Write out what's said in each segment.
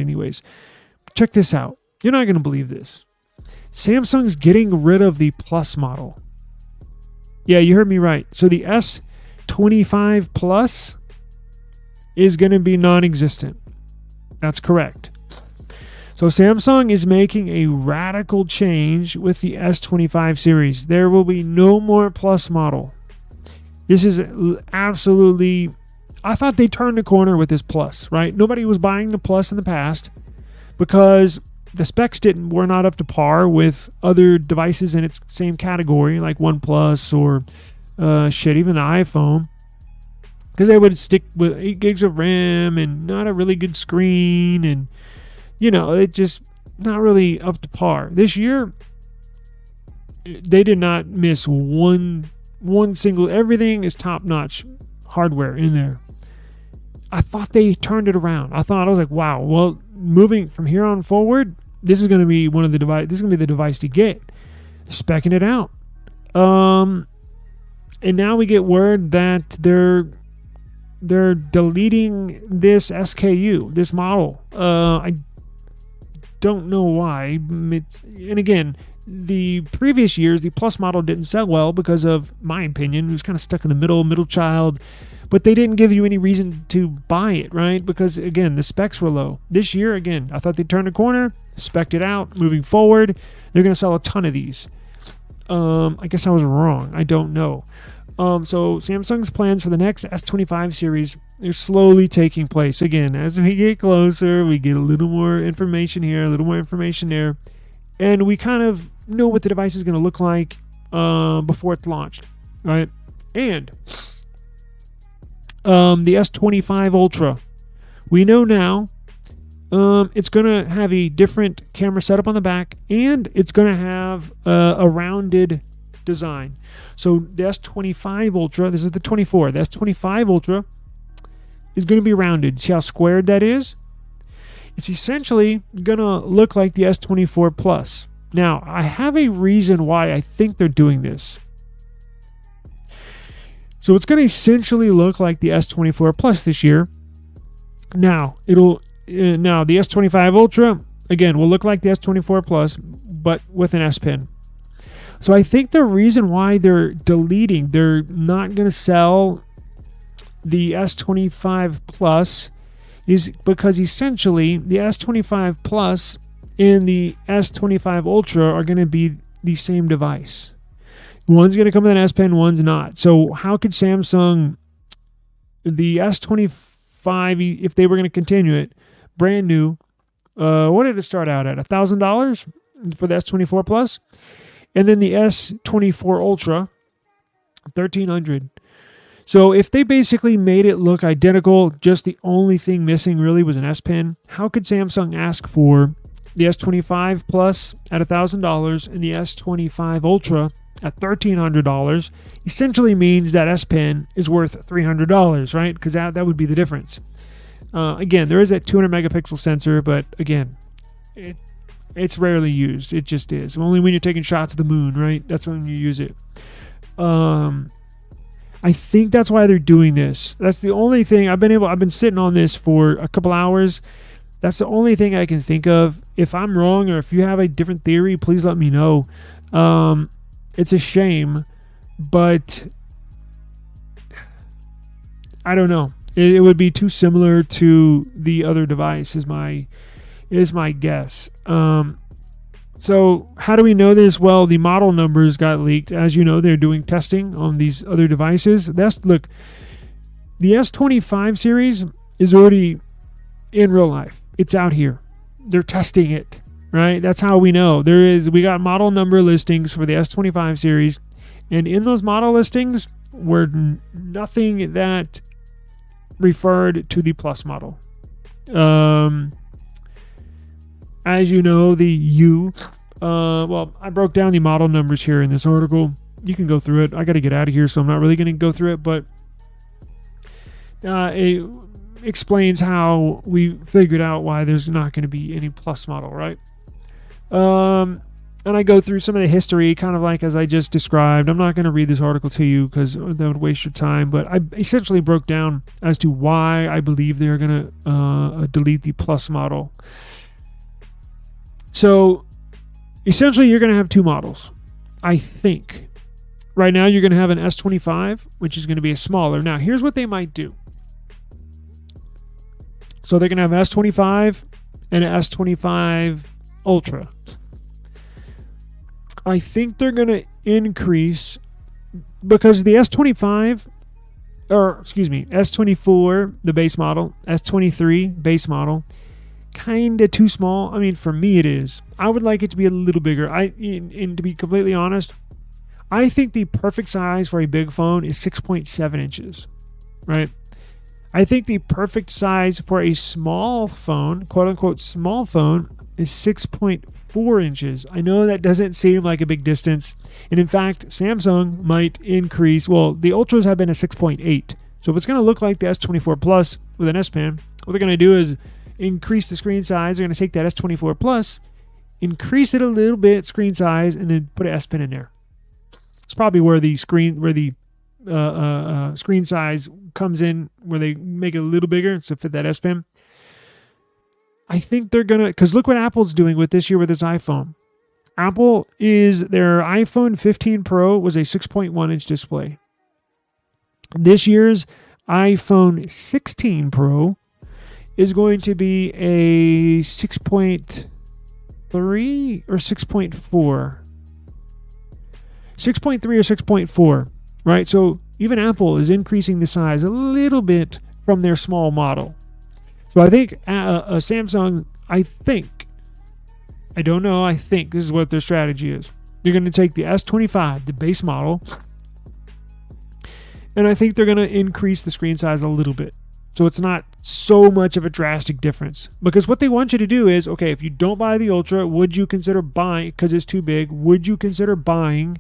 anyways. Check this out. You're not going to believe this. Samsung's getting rid of the Plus model. Yeah, you heard me right. So the S25 Plus is going to be non-existent. That's correct. So Samsung is making a radical change with the S25 series. There will be no more Plus model. This is absolutely... I thought they turned the corner with this Plus, right? Nobody was buying the Plus in the past because the specs were not up to par with other devices in its same category, like OnePlus or even the iPhone. Because they would stick with 8 gigs of RAM and not a really good screen, and it just not really up to par. This year, they did not miss one single. Everything is top-notch hardware in there. I thought they turned it around. I was like, wow. Well, moving from here on forward, this is going to be one of the device. This is going to be the device to get. Specking it out. And now we get word that they're deleting this SKU, this model. I don't know why. And again, the previous years, the Plus model didn't sell well because of, my opinion, it was kind of stuck in the middle child. But they didn't give you any reason to buy it, right? Because, again, the specs were low. This year, again, I thought they'd turn the corner, spec'd it out. Moving forward, they're going to sell a ton of these. I guess I was wrong. I don't know. So Samsung's plans for the next S25 series are slowly taking place. Again, as we get closer, we get a little more information here, a little more information there. And we kind of know what the device is going to look like before it's launched, right? And the S25 Ultra, we know now it's going to have a different camera setup on the back, and it's going to have a rounded design. So the S25 Ultra, this is the 24, the S25 Ultra is going to be rounded. See how squared that is? It's essentially going to look like the S24 Plus. Now, I have a reason why I think they're doing this. So it's going to essentially look like the S24 Plus this year. Now, the S25 Ultra, again, will look like the S24 Plus, but with an S Pen. So I think the reason why they're not going to sell the S25 Plus is because essentially the S25 Plus and the S25 Ultra are going to be the same device. One's going to come with an S Pen, one's not. So how could Samsung, the S25, if they were going to continue it, brand new, what did it start out at? $1,000 for the S24 Plus? And then the S24 Ultra, $1,300. So if they basically made it look identical, just the only thing missing really was an S Pen, how could Samsung ask for the S25 Plus at $1,000 and the S25 Ultra at $1,300? Essentially means that S Pen is worth $300, right? Because that would be the difference. Again, there is that 200 megapixel sensor, but again, it's rarely used. It just is. Only when you're taking shots of the moon, right? That's when you use it. I think that's why they're doing this. That's the only thing I've been sitting on this for a couple hours. That's the only thing I can think of. If I'm wrong or if you have a different theory, please let me know. It's a shame, but I don't know. It would be too similar to the other device is my guess. So how do we know this? Well, the model numbers got leaked. As you know, they're doing testing on these other devices. The S25 series is already in real life. It's out here. They're testing it, right? That's how we know. We got model number listings for the S25 series, and in those model listings were nothing that referred to the Plus model. As you know, I broke down the model numbers here in this article. You can go through it. I got to get out of here, so I'm not really going to go through it, but it explains how we figured out why there's not going to be any Plus model, right? And I go through some of the history, kind of like as I just described. I'm not going to read this article to you because that would waste your time. But I essentially broke down as to why I believe they're going to delete the Plus model. So essentially, you're going to have two models, I think. Right now, you're going to have an S25, which is going to be a smaller. Now, here's what they might do. So they're going to have an S25 and an S25 Ultra. I think they're going to increase because the S24, the base model, S23 base model, kind of too small. I mean, for me it is. I would like it to be a little bigger. And to be completely honest, I think the perfect size for a big phone is 6.7 inches, right? I think the perfect size for a small phone, quote unquote small phone, is 6.4 inches. I know that doesn't seem like a big distance. And in fact, Samsung might increase. Well, the Ultras have been a 6.8. So if it's going to look like the S24 Plus with an S Pen, what they're going to do is increase the screen size. They're going to take that S24 Plus, increase it a little bit, screen size, and then put an S Pen in there. It's probably where the screen size comes in, where they make it a little bigger to fit that S Pen. I think they're going to, because look what Apple's doing with this year with this iPhone. Their iPhone 15 Pro was a 6.1 inch display. This year's iPhone 16 Pro is going to be a 6.3 or 6.4. 6.3 or 6.4, right? So even Apple is increasing the size a little bit from their small model. So I think Samsung, I think this is what their strategy is. They're going to take the S25, the base model, and I think they're going to increase the screen size a little bit. So it's not so much of a drastic difference. Because what they want you to do is, okay, if you don't buy the Ultra, would you consider buying, because it's too big, would you consider buying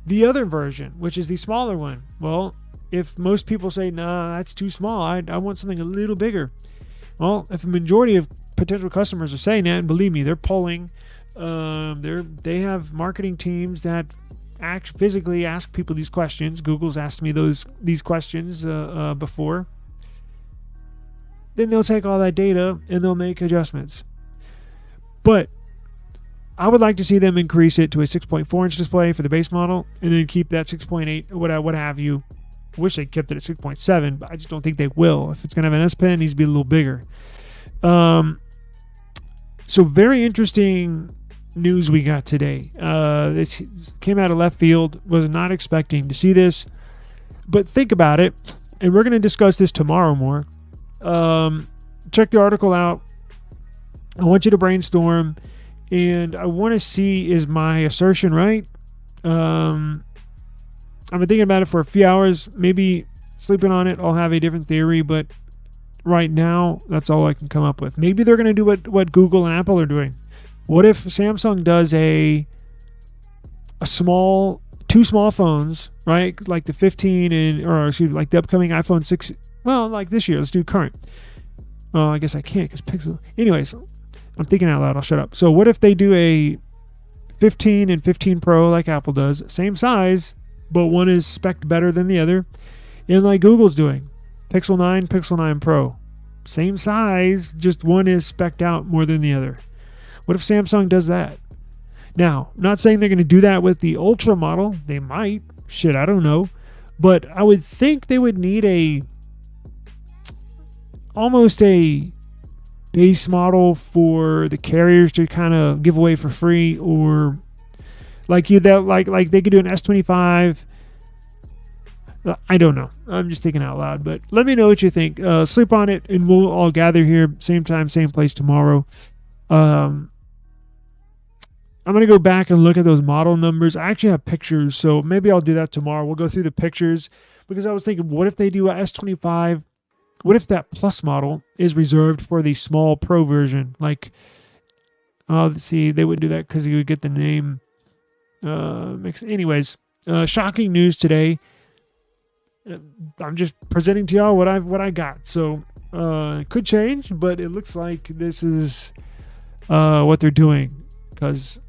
the other version, which is the smaller one? Well, if most people say, nah, that's too small, I want something a little bigger. Well, if a majority of potential customers are saying that, and believe me, they're polling, they have marketing teams that physically ask people these questions. Google's asked me these questions before. Then they'll take all that data and they'll make adjustments. But I would like to see them increase it to a 6.4 inch display for the base model, and then keep that 6.8 or what have you. I wish they kept it at 6.7, but I just don't think they will. If it's going to have an S Pen, it needs to be a little bigger. So very interesting news we got today. This came out of left field. Was not expecting to see this, but think about it, and we're going to discuss this tomorrow more. Check the article out. I want you to brainstorm, and I want to see, is my assertion right? I've been thinking about it for a few hours, maybe sleeping on it. I'll have a different theory, but right now, that's all I can come up with. Maybe they're going to do what Google and Apple are doing. What if Samsung does two small phones, right? Like the 15 like the upcoming iPhone 6. Well, like this year, let's do current. Well, I guess I can't because Pixel. Anyways, I'm thinking out loud. I'll shut up. So what if they do a 15 and 15 Pro like Apple does, same size, but one is spec'd better than the other, and like Google's doing, Pixel 9, Pixel 9 Pro, same size, just one is spec'd out more than the other. What if Samsung does that? Now, not saying they're going to do that with the Ultra model. They might. Shit, I don't know. But I would think they would need almost a base model for the carriers to kind of give away for free, or like they could do an S25. I don't know. I'm just thinking out loud, but let me know what you think. Sleep on it, and we'll all gather here same time, same place tomorrow. I'm going to go back and look at those model numbers. I actually have pictures, so maybe I'll do that tomorrow. We'll go through the pictures, because I was thinking, what if they do a S25? What if that Plus model is reserved for the small Pro version? Like, let's see, they wouldn't do that because you would get the name mixed. Anyways, shocking news today. I'm just presenting to y'all what I got. So it could change, but it looks like this is what they're doing, because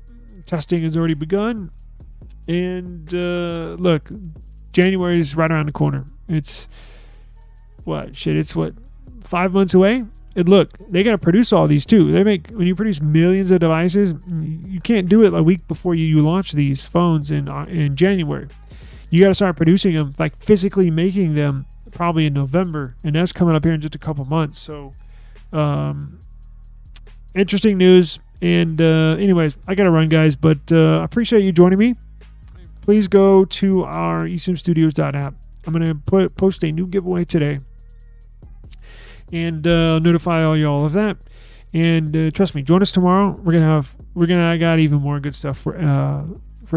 Testing has already begun. And look, January is right around the corner. It's what 5 months away. And look, they got to produce all these too. When you produce millions of devices, you can't do it a week before you launch these phones in January. You got to start producing them, like physically making them, probably in November, and that's coming up here in just a couple months. So, interesting news. And anyways, I got to run, guys, but I appreciate you joining me. Please go to our eSIMstudios.app. I'm going to post a new giveaway today, and notify all y'all of that. And trust me, join us tomorrow. I got even more good stuff for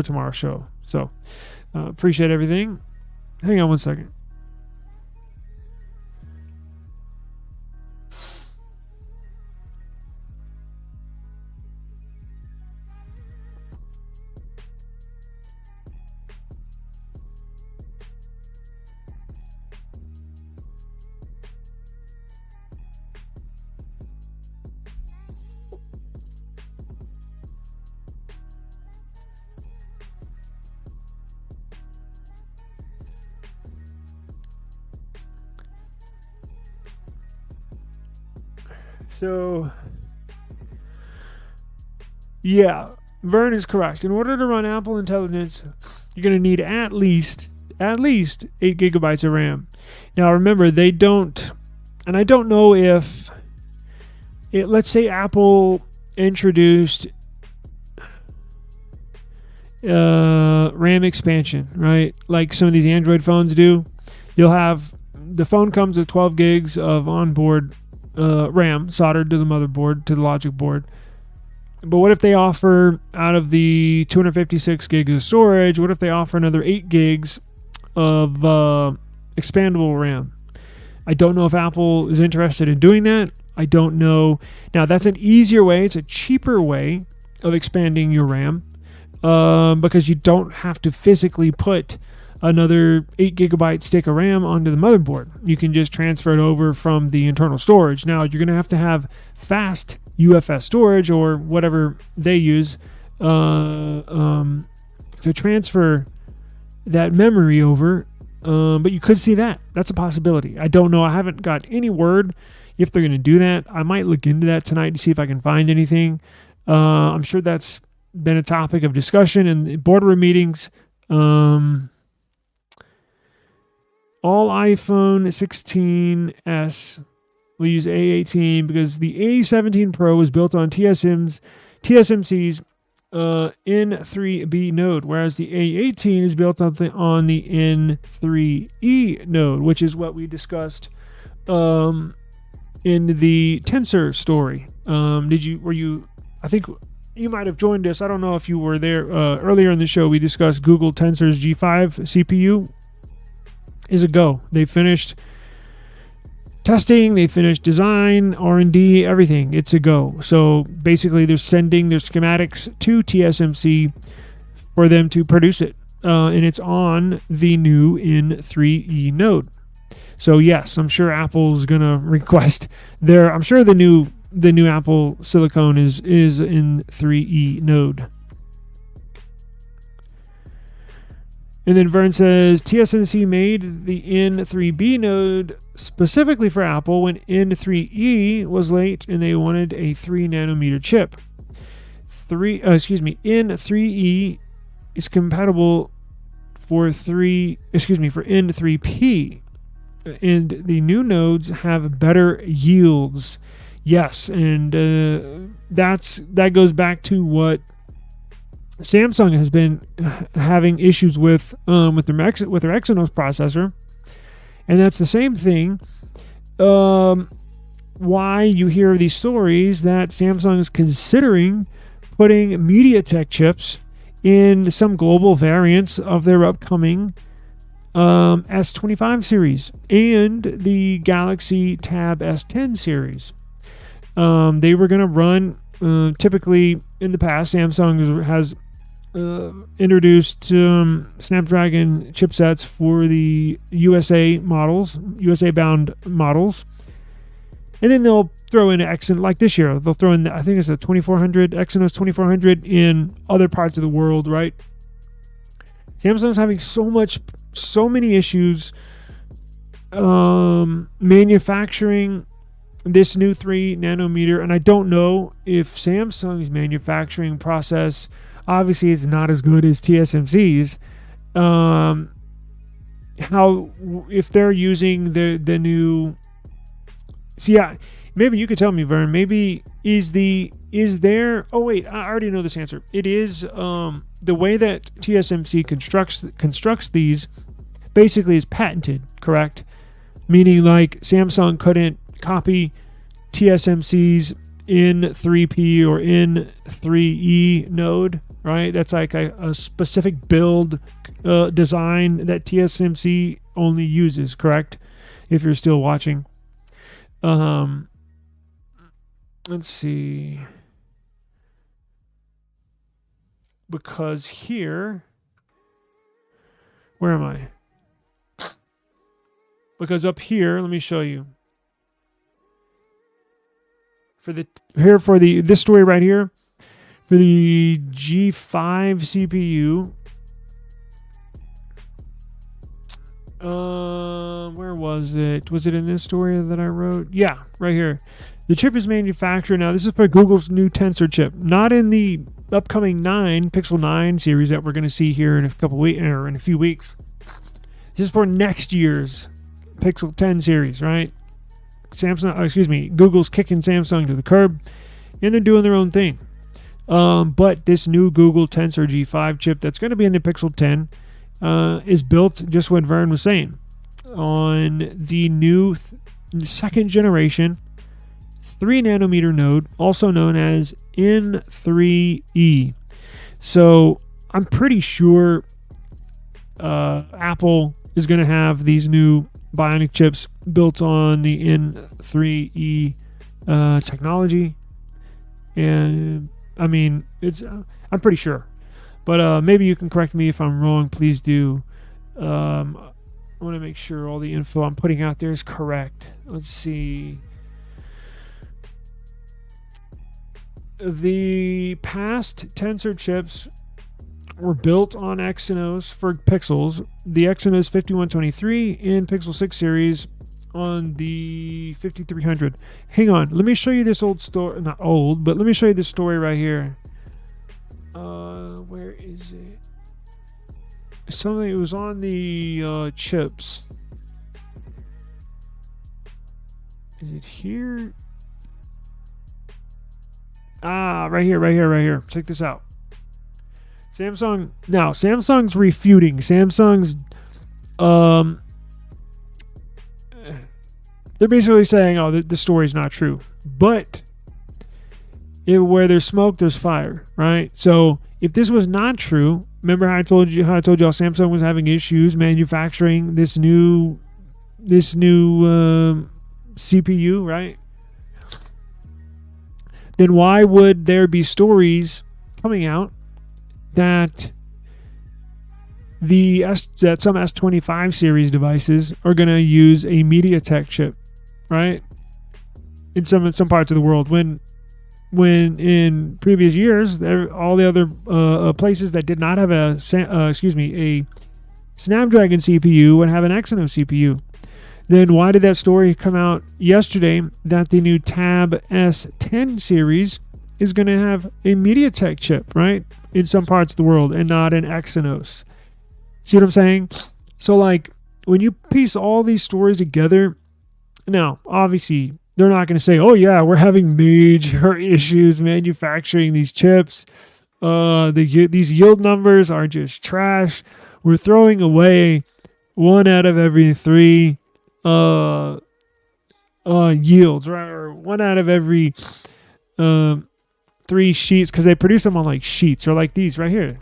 tomorrow's show. So appreciate everything. Hang on one second. So, yeah, Vern is correct. In order to run Apple Intelligence, you're going to need at least 8 gigabytes of RAM. Now, remember, they don't, and I don't know if, let's say Apple introduced RAM expansion, right? Like some of these Android phones do. The phone comes with 12 gigs of onboard RAM soldered to the motherboard, to the logic board. But what if they offer, out of the 256 gigs of storage, what if they offer another 8 gigs of expandable RAM? I don't know if Apple is interested in doing that. I don't know. Now, that's an easier way. It's a cheaper way of expanding your RAM because you don't have to physically put another 8 gigabyte stick of RAM onto the motherboard. You can just transfer it over from the internal storage. Now, you're going to have fast UFS storage or whatever they use to transfer that memory over. But you could see that. That's a possibility. I don't know. I haven't got any word if they're going to do that. I might look into that tonight to see if I can find anything. I'm sure that's been a topic of discussion in boardroom meetings. All iPhone 16s will use A18 because the A17 Pro is built on TSMC's N3B node, whereas the A18 is built on the N3E node, which is what we discussed in the Tensor story. I think you might have joined us. I don't know if you were there earlier in the show. We discussed Google Tensor's G5 CPU. Is a go. They finished testing, they finished design, R&D, everything. It's a go. So basically they're sending their schematics to TSMC for them to produce it. And it's on the new N3E node. So yes, I'm sure Apple's gonna request I'm sure the new Apple silicone is in 3E node. And then Vern says, TSMC made the N3B node specifically for Apple when N3E was late and they wanted a 3 nanometer chip. N3E is compatible for N3P. And the new nodes have better yields. Yes, and that goes back to what Samsung has been having issues with their Exynos processor, and that's the same thing. Why you hear these stories that Samsung is considering putting MediaTek chips in some global variants of their upcoming S25 series and the Galaxy Tab S10 series. They were going to run. Typically, in the past, Samsung has introduced Snapdragon chipsets for the USA bound models, And then they'll throw in Exynos, like this year, they'll throw in, I think it's a 2400, Exynos 2400 in other parts of the world, right? Samsung's having so many issues manufacturing this new 3 nanometer, and I don't know if Samsung's manufacturing process obviously is not as good as TSMC's. How, if they're using the new, see, maybe you could tell me, Vern, maybe is there, oh wait, I already know this answer. It is the way that TSMC constructs these basically is patented, correct? Meaning like Samsung couldn't copy TSMC's N3P or N3E node, right? That's like a specific build design that TSMC only uses, correct? If you're still watching. Let's see. Because here, where am I? Because up here, let me show you. This story right here, for the G5 CPU. Where was it? Was it in this story that I wrote? Yeah, right here. The chip is manufactured. Now, this is for Google's new Tensor chip, not in the upcoming Pixel 9 series that we're going to see here in a couple weeks or in a few weeks. This is for next year's Pixel 10 series, right? Google's kicking Samsung to the curb, and they're doing their own thing. But this new Google Tensor G5 chip that's going to be in the Pixel 10 is built, just what Vern was saying, on the new second generation 3 nanometer node, also known as N3E. So I'm pretty sure Apple is going to have these new Bionic chips built on the N3E technology, and I mean, I'm pretty sure, but maybe you can correct me if I'm wrong. Please do. I want to make sure all the info I'm putting out there is correct. Let's see. The past Tensor chips were built on Exynos for Pixels, the Exynos 5123 and Pixel 6 series on the 5300. Hang on, let me show you this old story. Not old, but let me show you this story right here. Where is it? Something, it was on the chips. Is it here? Right here. Check this out. Samsung's refuting. They're basically saying, oh, the story's not true. But where there's smoke, there's fire, right? So if this was not true, remember how I told y'all Samsung was having issues manufacturing this new CPU, right? Then why would there be stories coming out that some S25 series devices are going to use a MediaTek chip, right? In some parts of the world, when in previous years, all the other places that did not have a Snapdragon CPU would have an Exynos CPU. Then why did that story come out yesterday that the new Tab S10 series is going to have a MediaTek chip, right? In some parts of the world and not an Exynos. See what I'm saying? So like when you piece all these stories together, now obviously they're not going to say, oh yeah, we're having major issues manufacturing these chips. These yield numbers are just trash. We're throwing away 1 out of every 3 yields, right? Or 1 out of every 3 sheets, because they produce them on like sheets, or like these right here,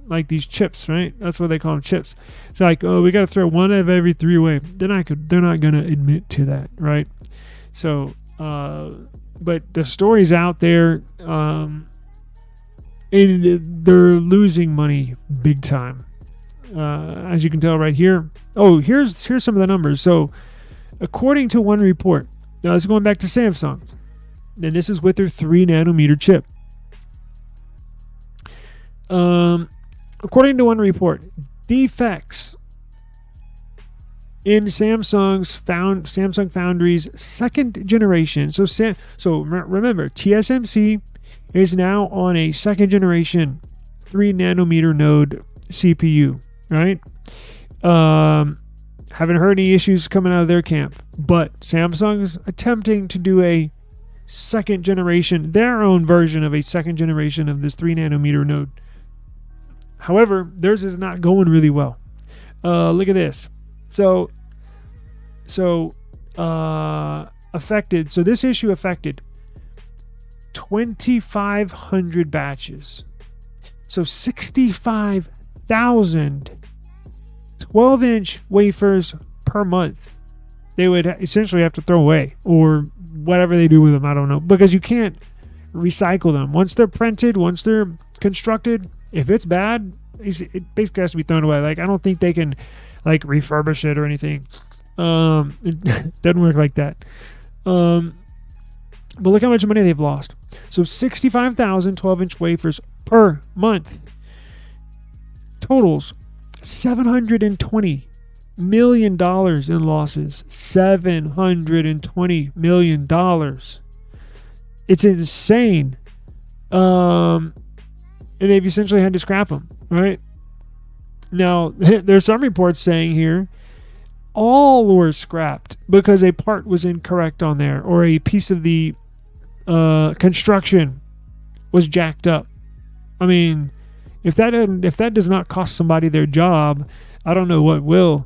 like these chips, right? That's what they call them, chips. It's like, oh, we got to throw 1 out of every 3 away. They're not going to admit to that, right? So, but the story's out there, and they're losing money big time, as you can tell right here. Oh, here's some of the numbers. So, according to one report, Now let's going back to Samsung. And this is with their 3 nanometer chip. According to one report, defects in Samsung Foundry's second generation. So remember, TSMC is now on a second generation 3 nanometer node CPU, right? Haven't heard any issues coming out of their camp, but Samsung's attempting to do a second generation, their own version of a second generation of this 3 nanometer node. However, theirs is not going really well. Look at this. Affected. So this issue affected 2,500 batches. So 65,000 12-inch wafers per month. They would essentially have to throw away, or whatever they do with them, I don't know, because you can't recycle them. Once they're printed, once they're constructed, if it's bad, it basically has to be thrown away. Like, I don't think they can like refurbish it or anything. It doesn't work like that. But look how much money they've lost. So 65,000 12-inch wafers per month. Totals $720 million in losses. $720 million. It's insane. And they've essentially had to scrap them, right? Now, there's some reports saying here all were scrapped because a part was incorrect on there, or a piece of the construction was jacked up. I mean, if that does not cost somebody their job, I don't know what will.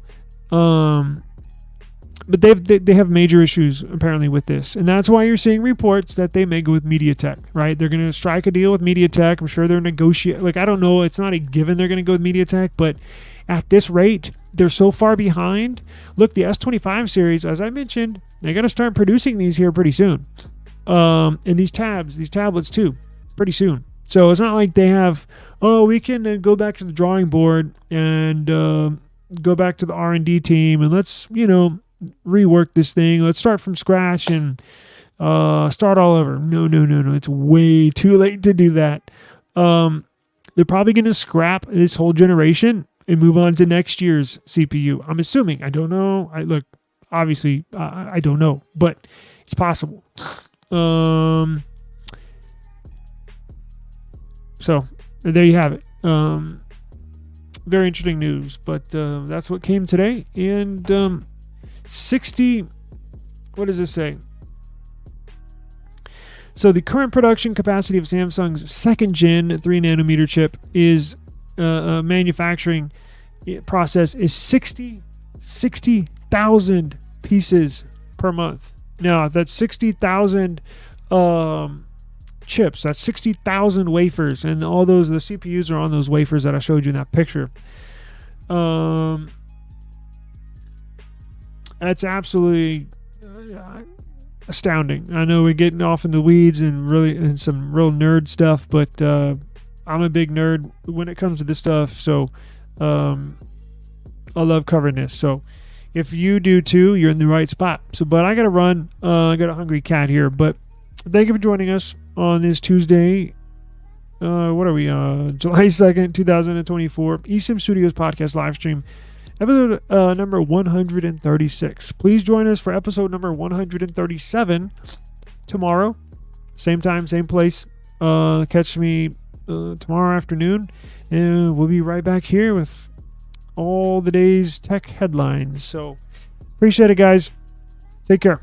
But they have major issues apparently with this, and that's why you're seeing reports that they may go with MediaTek, right? They're going to strike a deal with MediaTek. I'm sure they're negotiating. Like, I don't know. It's not a given they're going to go with MediaTek, but at this rate, they're so far behind. Look, the S25 series, as I mentioned, they got to start producing these here pretty soon. And these tablets too, pretty soon. So it's not like they have, we can go back to the drawing board and go back to the R&D team and let's, rework this thing. Let's start from scratch and start all over. No. It's way too late to do that. They're probably going to scrap this whole generation and move on to next year's CPU. I'm assuming. I don't know. Obviously, I don't know, but it's possible. So there you have it. Very interesting news, but that's what came today. And 60, what does it say? So the current production capacity of Samsung's second gen 3 nanometer chip is manufacturing process is 60,000 pieces per month. Now that's 60,000 chips. That's 60,000 wafers, and all those, the CPUs are on those wafers that I showed you in that picture. That's absolutely astounding. I know we're getting off in the weeds and some real nerd stuff, but I'm a big nerd when it comes to this stuff, so I love covering this. So if you do too, you're in the right spot. But I gotta run. I got a hungry cat here. But thank you for joining us on this Tuesday. What are we? July 2nd, 2024. eSIM Studios Podcast Livestream. Episode number 136. Please join us for episode number 137 tomorrow. Same time, same place. Catch me tomorrow afternoon. And we'll be right back here with all the day's tech headlines. So appreciate it, guys. Take care.